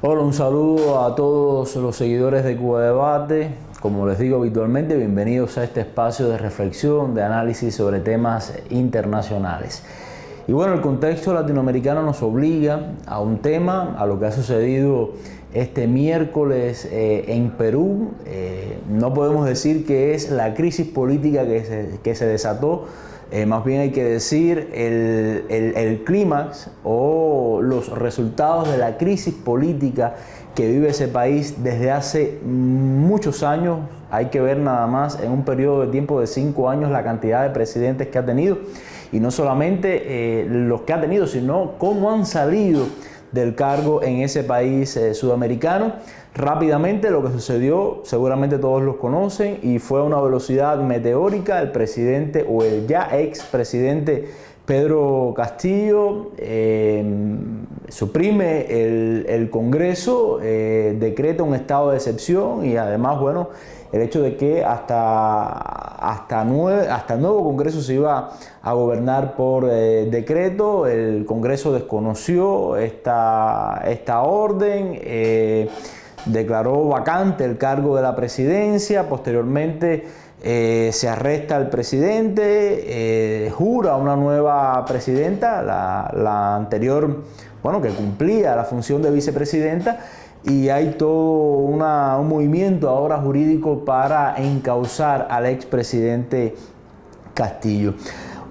Hola, un saludo a todos los seguidores de Cuba Debate. Como les digo habitualmente, bienvenidos a este espacio de reflexión, de análisis sobre temas internacionales. Y bueno, el contexto latinoamericano nos obliga a un tema, a lo que ha sucedido este miércoles en Perú. No podemos decir que es la crisis política que se desató, más bien hay que decir el clímax o los resultados de la crisis política que vive ese país desde hace muchos años. Hay que ver nada más en un periodo de tiempo de 5 años la cantidad de presidentes que ha tenido, y no solamente los que ha tenido, sino cómo han salido del cargo en ese país sudamericano. Rápidamente lo que sucedió, seguramente todos los conocen, y fue a una velocidad meteórica. El presidente o el ya expresidente Pedro Castillo suprime el Congreso, decreta un estado de excepción, y además, bueno, el hecho de que hasta el nuevo Congreso se iba a gobernar por decreto. El Congreso desconoció esta orden, declaró vacante el cargo de la presidencia. Posteriormente se arresta al presidente, jura una nueva presidenta, la anterior, bueno, que cumplía la función de vicepresidenta, y hay todo un movimiento ahora jurídico para encauzar al expresidente Castillo.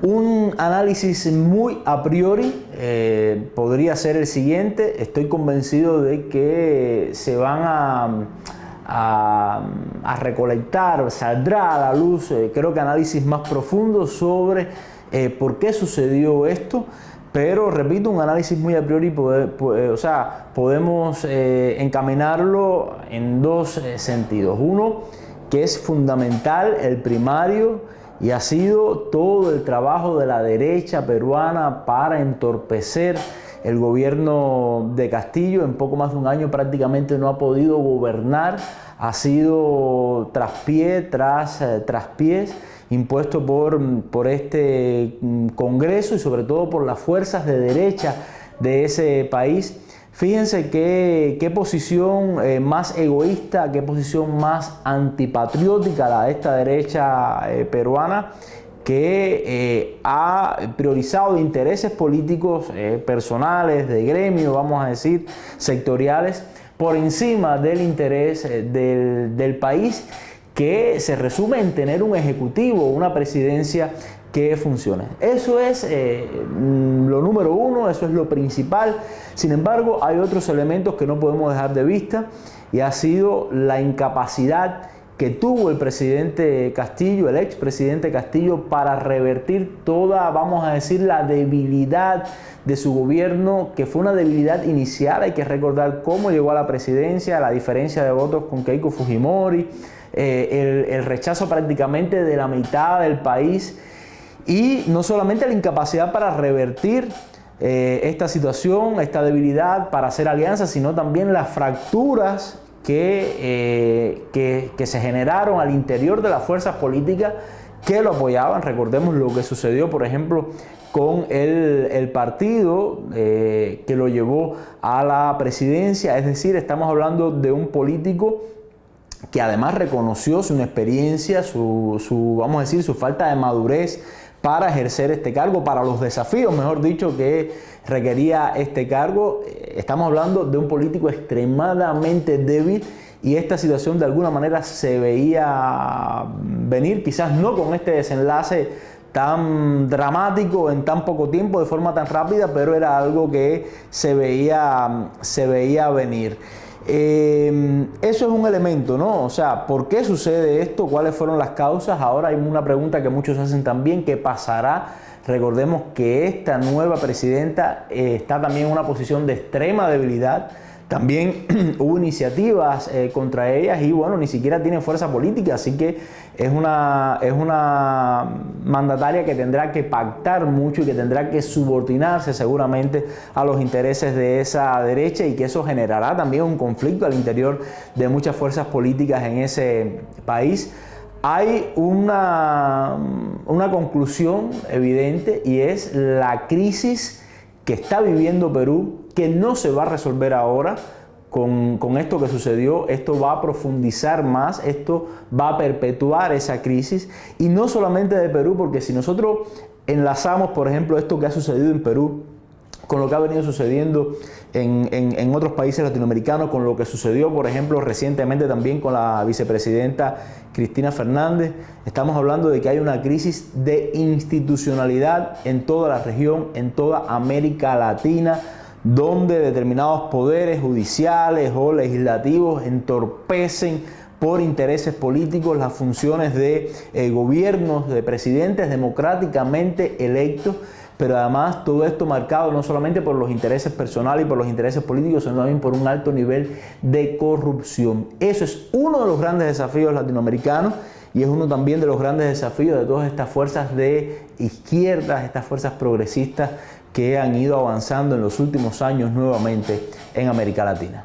Un análisis muy a priori podría ser el siguiente. Estoy convencido de que se van a recolectar, saldrá a la luz, creo que análisis más profundos sobre por qué sucedió esto. Pero repito, un análisis muy a priori, podemos encaminarlo en dos sentidos. Uno, que es fundamental, el primario, y ha sido todo el trabajo de la derecha peruana para entorpecer el gobierno de Castillo. En poco más de un año prácticamente no ha podido gobernar, ha sido traspié tras traspiés impuesto por este Congreso y sobre todo por las fuerzas de derecha de ese país. Fíjense qué posición más egoísta, qué posición más antipatriótica la de esta derecha peruana, que ha priorizado intereses políticos personales, de gremio, vamos a decir, sectoriales, por encima del interés del país, que se resume en tener un ejecutivo, una presidencia que funcione. Eso es lo número uno, eso es lo principal. Sin embargo, hay otros elementos que no podemos dejar de vista, y ha sido la incapacidad que tuvo el presidente Castillo, el expresidente Castillo, para revertir toda, vamos a decir, la debilidad de su gobierno, que fue una debilidad inicial. Hay que recordar cómo llegó a la presidencia, la diferencia de votos con Keiko Fujimori, el rechazo prácticamente de la mitad del país, y no solamente la incapacidad para revertir esta situación, esta debilidad, para hacer alianzas, sino también las fracturas que se generaron al interior de las fuerzas políticas que lo apoyaban. Recordemos lo que sucedió, por ejemplo, con el partido que lo llevó a la presidencia. Es decir, estamos hablando de un político que además reconoció su inexperiencia, vamos a decir, su falta de madurez para ejercer este cargo, para los desafíos, mejor dicho, que requería este cargo. Estamos hablando de un político extremadamente débil, y esta situación de alguna manera se veía venir, quizás no con este desenlace tan dramático en tan poco tiempo, de forma tan rápida, pero era algo que se veía venir. Eso es un elemento, ¿no? O sea, ¿por qué sucede esto? ¿Cuáles fueron las causas? Ahora hay una pregunta que muchos hacen también: ¿qué pasará? Recordemos que esta nueva presidenta está también en una posición de extrema debilidad. También hubo iniciativas contra ellas, y bueno, ni siquiera tiene fuerza política, así que es una mandataria que tendrá que pactar mucho y que tendrá que subordinarse seguramente a los intereses de esa derecha, y que eso generará también un conflicto al interior de muchas fuerzas políticas en ese país. Hay una conclusión evidente, y es la crisis que está viviendo Perú, que no se va a resolver ahora, con esto que sucedió, esto va a profundizar más, esto va a perpetuar esa crisis, y no solamente de Perú, porque si nosotros enlazamos, por ejemplo, esto que ha sucedido en Perú con lo que ha venido sucediendo en otros países latinoamericanos, con lo que sucedió, por ejemplo, recientemente también con la vicepresidenta Cristina Fernández, estamos hablando de que hay una crisis de institucionalidad en toda la región, en toda América Latina, donde determinados poderes judiciales o legislativos entorpecen por intereses políticos las funciones de gobiernos, de presidentes democráticamente electos, pero además todo esto marcado no solamente por los intereses personales y por los intereses políticos, sino también por un alto nivel de corrupción. Eso es uno de los grandes desafíos latinoamericanos y es uno también de los grandes desafíos de todas estas fuerzas de izquierdas, estas fuerzas progresistas que han ido avanzando en los últimos años nuevamente en América Latina.